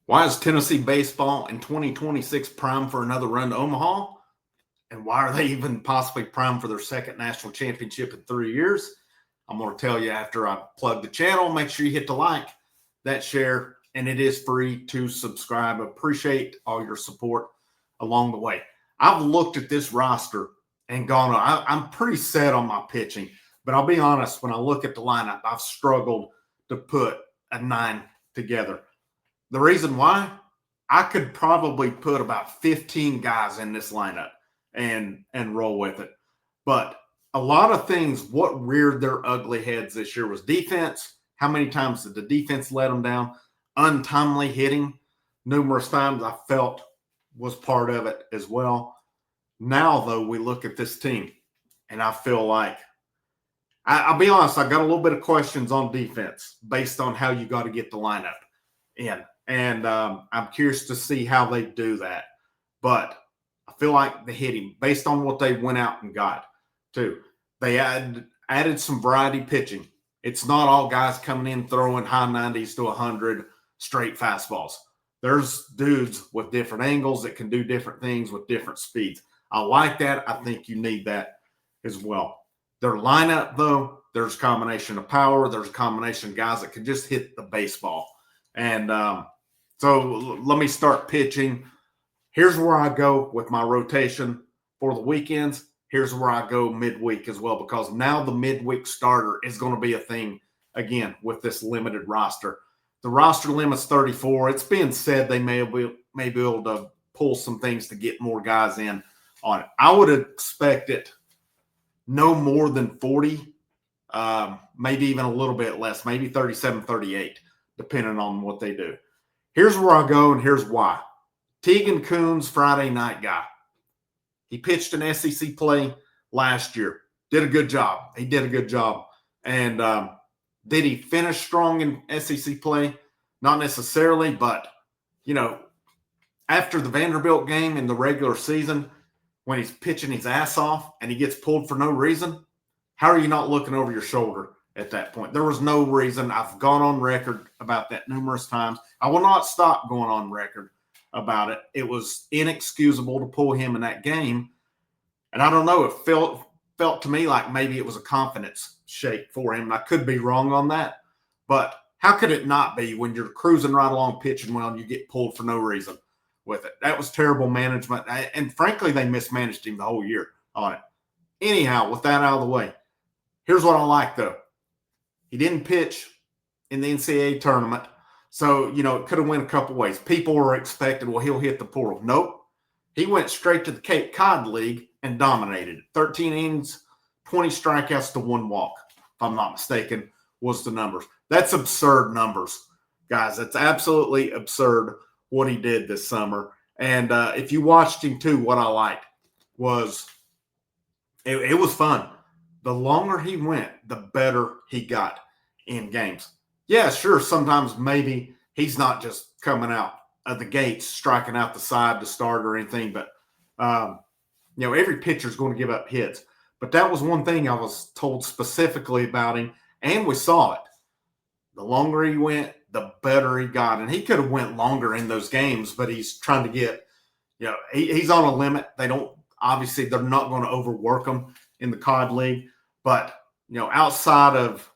Why is Tennessee baseball in 2026 prime for another run to Omaha? And why are they even possibly prime for their second national championship in 3 years? I'm going to tell you after I plug the channel. Make sure you hit the like, that share, and it is free to subscribe. Appreciate all your support along the way. I've looked at this roster and gone, I'm pretty set on my pitching, but I'll be honest, when I look at the lineup, I've struggled to put a 9 together. The reason why, I could probably put about 15 guys in this lineup and roll with it. But a lot of things, what reared their ugly heads this year was defense. How many times did the defense let them down? Untimely hitting, numerous times I felt was part of it as well. Now, though, we look at this team, and I feel like, I'll be honest, I got a little bit of questions on defense based on how you got to get the lineup in. And I'm curious to see how they do that. But I feel like the hitting, based on what they went out and got, too. They added some variety pitching. It's not all guys coming in throwing high 90s to 100 straight fastballs. There's dudes with different angles that can do different things with different speeds. I like that. I think you need that as well. Their lineup, though, there's a combination of power. There's a combination of guys that can just hit the baseball. And so let me start pitching. Here's where I go with my rotation for the weekends. Here's where I go midweek as well, because now the midweek starter is going to be a thing again with this limited roster. The roster limit's 34. It's being said they may be able to pull some things to get more guys in on it. I would expect it no more than 40, maybe even a little bit less, maybe 37, 38, depending on what they do. Here's where I go, and here's why. Tegan Coon's Friday night guy. He pitched an SEC play last year. Did a good job. He did a good job. And did he finish strong in SEC play? Not necessarily, but, after the Vanderbilt game in the regular season, when he's pitching his ass off and he gets pulled for no reason, how are you not looking over your shoulder at that point? There was no reason. I've gone on record about that numerous times. I will not stop going on record about it. It was inexcusable to pull him in that game. And I don't know, it felt to me like maybe it was a confidence shake for him. And I could be wrong on that. But how could it not be when you're cruising right along pitching well and you get pulled for no reason with it? That was terrible management. And frankly, they mismanaged him the whole year on it. Anyhow, with that out of the way, here's what I like, though. He didn't pitch in the NCAA tournament. So, it could have went a couple ways. People were expecting, well, he'll hit the portal. Nope. He went straight to the Cape Cod League and dominated. 13 innings, 20 strikeouts to 1 walk, if I'm not mistaken, was the numbers. That's absurd numbers, guys. That's absolutely absurd what he did this summer. And if you watched him, too, what I liked was it was fun. The longer he went, the better he got in games. Yeah, sure, sometimes maybe he's not just coming out of the gates, striking out the side to start or anything, but, every pitcher is going to give up hits. But that was one thing I was told specifically about him, and we saw it. The longer he went, the better he got. And he could have went longer in those games, but he's trying to get, he's on a limit. They're not going to overwork him in the COD League. But, outside of,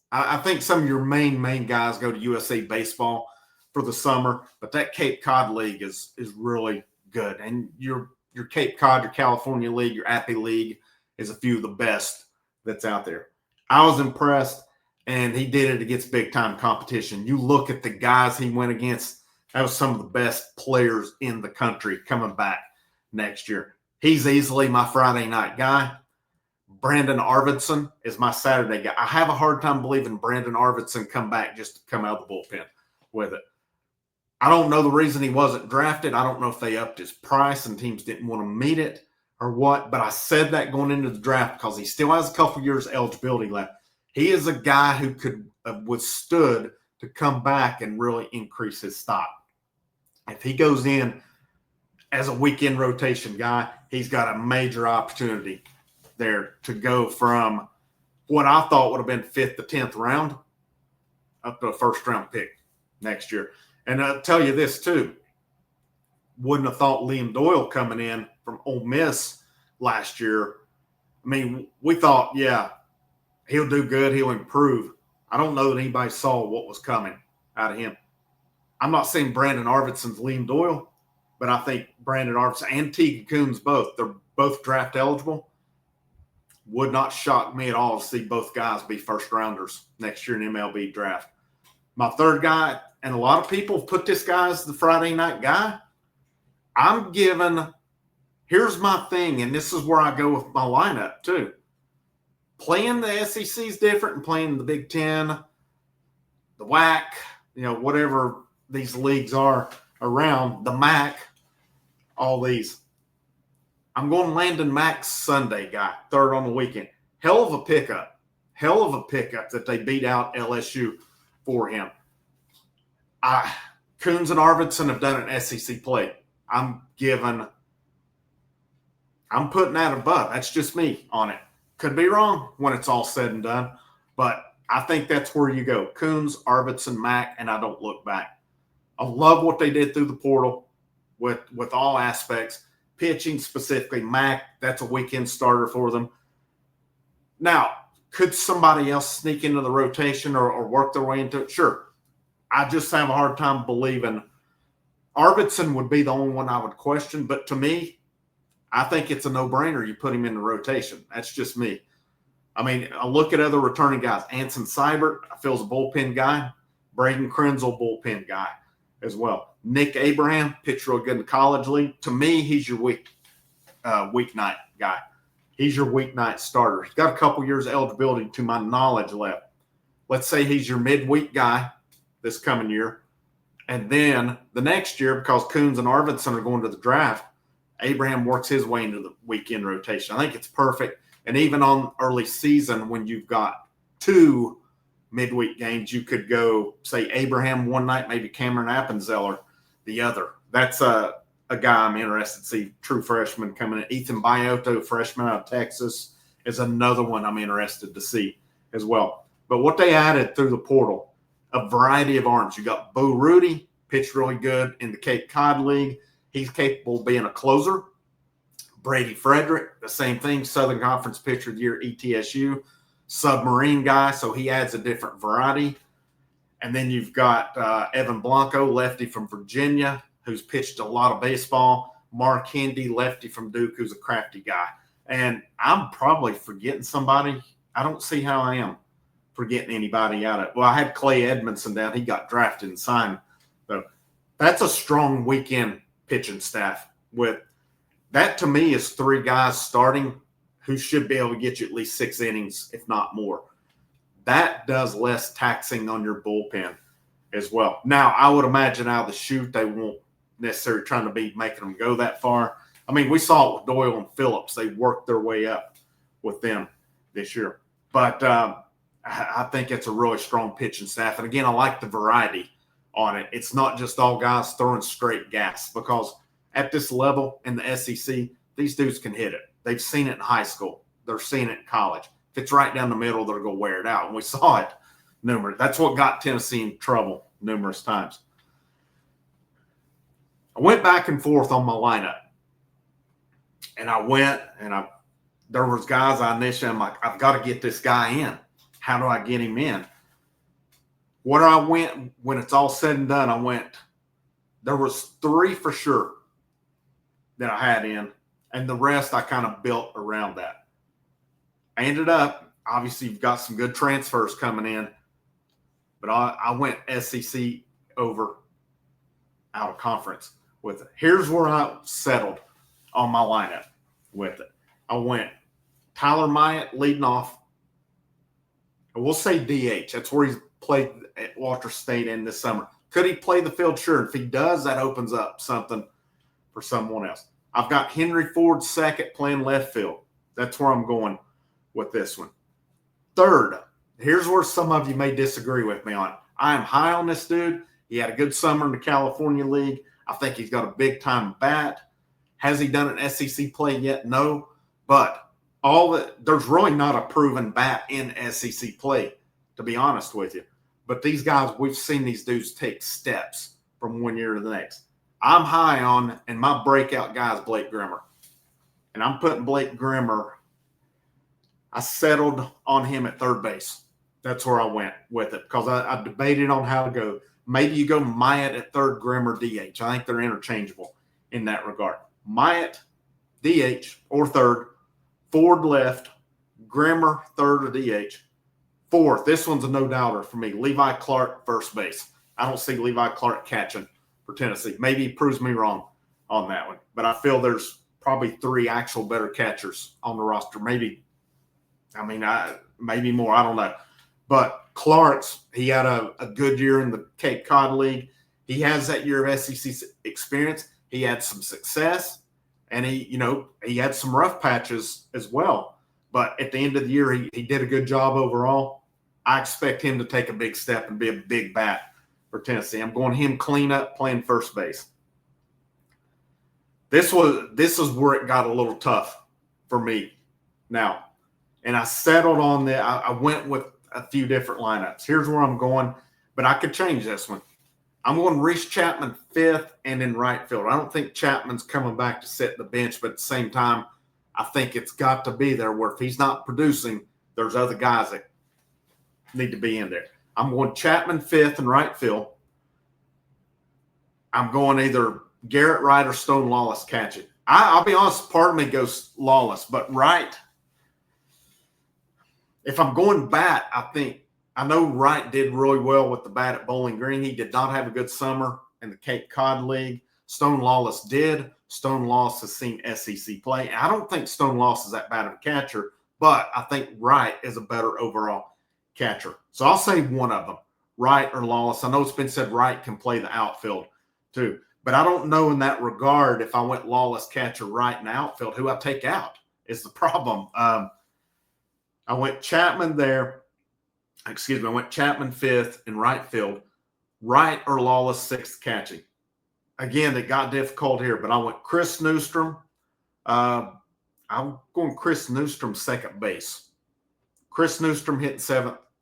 I think some of your main guys go to USA Baseball for the summer, but that Cape Cod League is really good. And your Cape Cod, your California League, your Appy League is a few of the best that's out there. I was impressed, and he did it against big-time competition. You look at the guys he went against, that was some of the best players in the country coming back next year. He's easily my Friday night guy. Brandon Arvidsson is my Saturday guy. I have a hard time believing Brandon Arvidsson come back just to come out of the bullpen with it. I don't know the reason he wasn't drafted. I don't know if they upped his price and teams didn't want to meet it or what, but I said that going into the draft because he still has a couple years eligibility left. He is a guy who could have withstood to come back and really increase his stock. If he goes in as a weekend rotation guy, he's got a major opportunity there to go from what I thought would have been 5th to 10th round up to a first-round pick next year. And I'll tell you this too. Wouldn't have thought Liam Doyle coming in from Ole Miss last year. I mean, we thought, yeah, he'll do good. He'll improve. I don't know that anybody saw what was coming out of him. I'm not saying Brandon Arvidsson's Liam Doyle, but I think Brandon Arvidsson and Tegan Coon's both. They're both draft eligible. Would not shock me at all to see both guys be first rounders next year in MLB draft. My third guy, and a lot of people have put this guy as the Friday night guy. I'm giving, here's my thing, and this is where I go with my lineup too. Playing the SEC is different than playing the Big Ten, the WAC, whatever these leagues are around, the MAC, all these. I'm going Landon Mack's Sunday guy, third on the weekend. Hell of a pickup that they beat out LSU for him. Coons and Arvidsson have done an SEC play. I'm putting that above. That's just me on it. Could be wrong when it's all said and done, but I think that's where you go. Coons, Arvidsson, Mack, and I don't look back. I love what they did through the portal with all aspects. Pitching specifically, Mack, that's a weekend starter for them. Now, could somebody else sneak into the rotation or work their way into it? Sure. I just have a hard time believing Arvidsson would be the only one I would question, but to me, I think it's a no-brainer. You put him in the rotation. That's just me. I mean, I look at other returning guys. Anson Seibert, I feel is a bullpen guy. Braden Krenzel, bullpen guy as well. Nick Abraham, pitched real good in the college league. To me, he's your weeknight guy. He's your weeknight starter. He's got a couple years of eligibility, to my knowledge, left. Let's say he's your midweek guy this coming year. And then the next year, because Coons and Arvidsson are going to the draft, Abraham works his way into the weekend rotation. I think it's perfect. And even on early season, when you've got two midweek games, you could go, say, Abraham one night, maybe Cameron Appenzeller the other. That's a guy I'm interested to see, true freshman coming in. Ethan Biotto, freshman out of Texas, is another one I'm interested to see as well. But what they added through the portal, a variety of arms. You got Bo Rudy, pitched really good in the Cape Cod League. He's capable of being a closer. Brady Frederick, the same thing, Southern Conference Pitcher of the Year, ETSU, submarine guy, so he adds a different variety. And then you've got Evan Blanco, lefty from Virginia, who's pitched a lot of baseball. Mark Hindy, lefty from Duke, who's a crafty guy. And I'm probably forgetting somebody. I don't see how I am forgetting anybody out of it. Well, I had Clay Edmondson down. He got drafted and signed. So that's a strong weekend pitching staff. With that, to me, is three guys starting who should be able to get you at least 6 innings, if not more. That does less taxing on your bullpen as well. Now, I would imagine out of the chute, they won't necessarily trying to be making them go that far. I mean, we saw it with Doyle and Phillips. They worked their way up with them this year. But I think it's a really strong pitching staff. And, again, I like the variety on it. It's not just all guys throwing straight gas, because at this level in the SEC, these dudes can hit it. They've seen it in high school. They're seeing it in college. If it's right down the middle, they're going to wear it out. And we saw it numerous. That's what got Tennessee in trouble numerous times. I went back and forth on my lineup. And I went and there was guys I initially, I'm like, I've got to get this guy in. How do I get him in? Where I went, when it's all said and done, there was 3 for sure that I had in, and the rest I kind of built around that. I ended up, obviously, you've got some good transfers coming in, but I went SEC over out of conference with it. Here's where I settled on my lineup with it. I went Tyler Myatt leading off. And we'll say DH. That's where he's played at Walter State in this summer. Could he play the field? Sure. If he does, that opens up something for someone else. I've got Henry Ford second playing left field. That's where I'm going with this one. Third, here's where some of you may disagree with me on. I am high on this dude. He had a good summer in the California League. I think he's got a big-time bat. Has he done an SEC play yet? No. But there's really not a proven bat in SEC play, to be honest with you. But these guys, we've seen these dudes take steps from one year to the next. I'm high on, and my breakout guy is Blake Grimmer. And I'm putting Blake Grimmer. I settled on him at third base. That's where I went with it because I debated on how to go. Maybe you go Myatt at third, Grimmer DH. I think they're interchangeable in that regard. Myatt DH or third, Ford left, Grimmer third or DH. Fourth, this one's a no-doubter for me. Levi Clark, first base. I don't see Levi Clark catching for Tennessee. Maybe he proves me wrong on that one. But I feel there's probably three actual better catchers on the roster. Maybe more. I don't know. But Clark's, he had a good year in the Cape Cod League. He has that year of SEC experience. He had some success, and he had some rough patches as well. But at the end of the year, he did a good job overall. I expect him to take a big step and be a big bat for Tennessee. I'm going him clean up playing first base. This is where it got a little tough for me now. And I settled on that. I went with a few different lineups. Here's where I'm going, but I could change this one. I'm going Reese Chapman fifth and in right field. I don't think Chapman's coming back to sit the bench, but at the same time, I think it's got to be there where if he's not producing, there's other guys that need to be in there. I'm going Chapman fifth and right field. I'm going either Garrett Wright or Stone Lawless catching. I'll be honest, part of me goes Lawless, but Wright, if I'm going bat, I know Wright did really well with the bat at Bowling Green. He did not have a good summer in the Cape Cod League. Stone Lawless did. Stone Lawless has seen SEC play. I don't think Stone Lawless is that bad of a catcher, but I think Wright is a better overall catcher. So I'll say one of them, Wright or Lawless. I know it's been said Wright can play the outfield too, but I don't know in that regard if I went Lawless catcher, Wright in the outfield, who I take out is the problem. I went Chapman there. I went Chapman fifth in right field. Wright or Lawless sixth catching. Again, it got difficult here, but I went Chris Newstrom. I'm going Chris Newstrom second base. Chris Newstrom hitting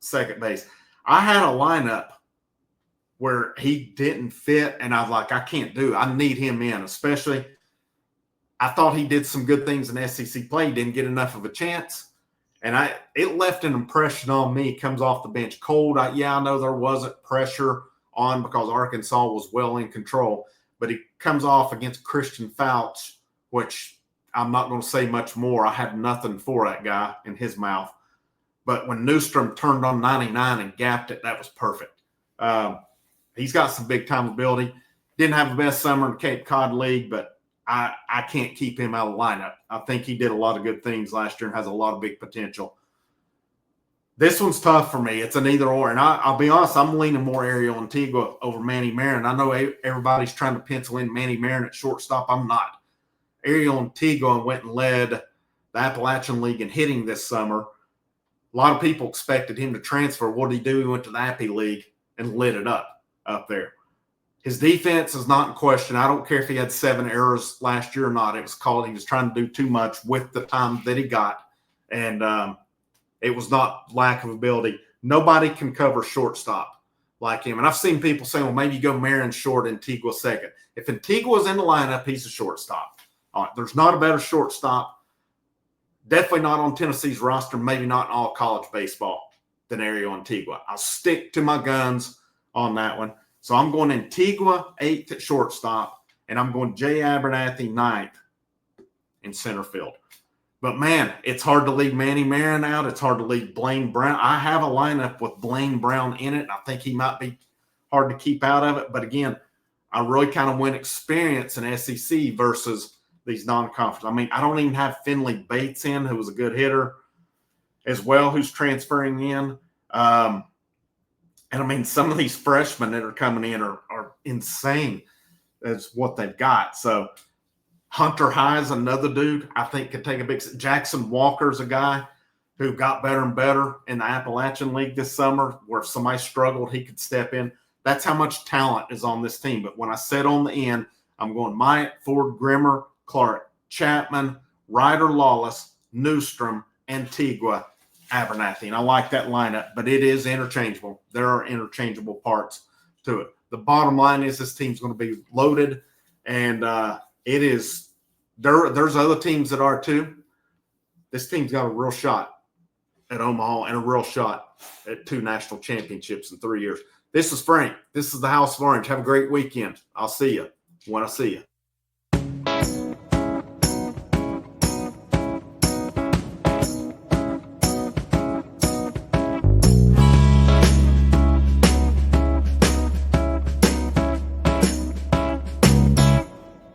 second base. I had a lineup where he didn't fit, and I was like, I can't do it. I need him in, especially I thought he did some good things in SEC play. He didn't get enough of a chance. And it left an impression on me. He comes off the bench cold. I know there wasn't pressure on because Arkansas was well in control. But he comes off against Christian Fouch, which I'm not going to say much more. I had nothing for that guy in his mouth. But when Newstrom turned on 99 and gapped it, that was perfect. He's got some big-time ability. Didn't have the best summer in the Cape Cod League, but I can't keep him out of the lineup. I think he did a lot of good things last year and has a lot of big potential. This one's tough for me. It's an either or. And I'll be honest, I'm leaning more Ariel Antigua over Manny Marin. I know everybody's trying to pencil in Manny Marin at shortstop. I'm not. Ariel Antigua went and led the Appalachian League in hitting this summer. A lot of people expected him to transfer. What did he do? He went to the Appy League and lit it up there. His defense is not in question. I don't care if he had 7 errors last year or not. It was called he was trying to do too much with the time that he got. And it was not lack of ability. Nobody can cover shortstop like him. And I've seen people say, well, maybe you go Marin short, Antigua second. If Antigua's in the lineup, he's a shortstop. There's not a better shortstop. Definitely not on Tennessee's roster, maybe not in all college baseball than Ariel Antigua. I'll stick to my guns on that one. So I'm going Antigua 8th at shortstop, and I'm going Jay Abernathy 9th in center field. But, man, it's hard to leave Manny Marin out. It's hard to leave Blaine Brown. I have a lineup with Blaine Brown in it, and I think he might be hard to keep out of it. But, again, I really kind of went experience in SEC versus these non-conference. I mean, I don't even have Finley Bates in, who was a good hitter as well, who's transferring in. And, I mean, some of these freshmen that are coming in are insane as what they've got. So, Hunter High's another dude I think could take a big – Jackson Walker's a guy who got better and better in the Appalachian League this summer where if somebody struggled, he could step in. That's how much talent is on this team. But when I said on the end, I'm going Myatt, Ford, Grimmer, Clark, Chapman, Ryder Lawless, Newstrom, Antigua, Abernathy. And I like that lineup, but it is interchangeable. There are interchangeable parts to it. The bottom line is this team's going to be loaded, and it is. There's other teams that are too. This team's got a real shot at Omaha and a real shot at 2 national championships in 3 years. This is Frank. This is the House of Orange. Have a great weekend. I'll see you when I see you.